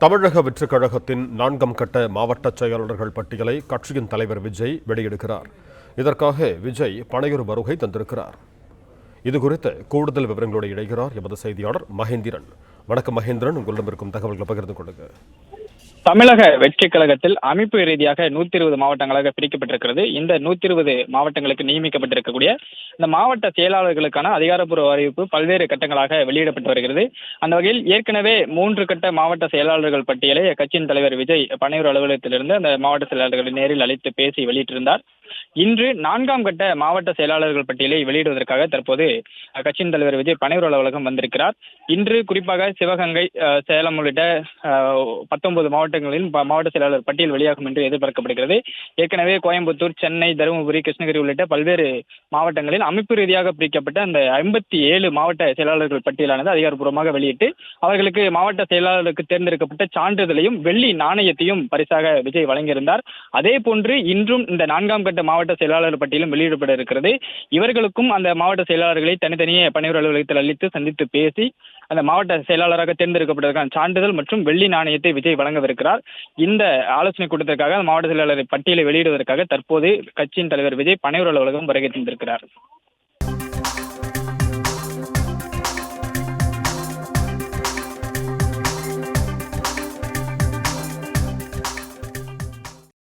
தமிழக வெற்றிக் கழகத்தின் 4ஆம் கட்ட மாவட்ட செயலாளர்கள் பட்டியலை கட்சியின் தலைவர் விஜய் வெளியிடுகிறார். இதற்காக விஜய் பனையூர் வருகை தந்திருக்கிறார். இதுகுறித்து கூடுதல் விவரங்களோடு இணைகிறார் எமது செய்தியாளர் மகேந்திரன். வணக்கம் மகேந்திரன், உங்களிடம் இருக்கும் தகவல்களை பகிர்ந்து கொள்ளுங்க. தமிழக வெற்றிக் கழகத்தில் அமைப்பு ரீதியாக 120 மாவட்டங்களாக பிரிக்கப்பட்டிருக்கிறது. இந்த 120 மாவட்டங்களுக்கு நியமிக்கப்பட்டிருக்கக்கூடிய இந்த மாவட்ட செயலாளர்களுக்கான அதிகாரப்பூர்வ அறிவிப்பு பல்வேறு கட்டங்களாக வெளியிடப்பட்டு வருகிறது. அந்த வகையில் ஏற்கனவே 3 கட்ட மாவட்ட செயலாளர்கள் பட்டியலை கட்சியின் தலைவர் விஜய் பனையூர் அலுவலகத்திலிருந்து அந்த மாவட்ட செயலாளர்களை நேரில் அழைத்து பேசி வெளியிட்டிருந்தார். இன்று 4ஆம் கட்ட மாவட்ட செயலாளர்கள் பட்டியலை வெளியிடுவதற்காக தற்போது கட்சியின் தலைவர் விஜய் பனையூர் அலுவலகம் வந்திருக்கிறார். இன்று குறிப்பாக சிவகங்கை, சேலம் உள்ளிட்ட 19 மாவட்டங்களில் மாவட்ட செயலாளர் பட்டியல் வெளியாகும் என்று எதிர்பார்க்கப்படுகிறது. ஏற்கனவே கோயம்புத்தூர், சென்னை, தருமபுரி, கிருஷ்ணகிரி உள்ளிட்ட பல்வேறு மாவட்டங்களில் அமைப்பு ரீதியாக பிரிக்கப்பட்ட அந்த 57 மாவட்ட செயலாளர்கள் பட்டியலானது அதிகாரப்பூர்வமாக வெளியிட்டு அவர்களுக்கு மாவட்ட செயலாளருக்கு தேர்ந்தெடுக்கப்பட்ட சான்றிதழையும் வெள்ளி நாணயத்தையும் பரிசாக விஜய் வழங்கியிருந்தார். அதே போன்று இன்றும் இந்த 4ஆம் கட்ட மாவட்ட செயலாளர் பட்டியலும் வெளியிடப்பட இருக்கிறது. இவர்களுக்கும் அந்த மாவட்ட செயலாளர்களை தனித்தனியே பனையூர் அலுவலகத்தில் அளித்து சந்தித்து பேசி அந்த மாவட்ட செயலாளராக தேர்ந்தெடுக்கப்பட்டதற்கான சான்றிதழ் மற்றும் வெள்ளி நாணயத்தை விஜய் வழங்கவிருக்கிறார். இந்த ஆலோசனை கூட்டத்திற்காக மாவட்ட செயலாளர் பட்டியலை வெளியிடுவதற்காக தற்போது கட்சியின் தலைவர் விஜய் பனையூர் அலுவலகம் வருகை தந்திருக்கிறார்.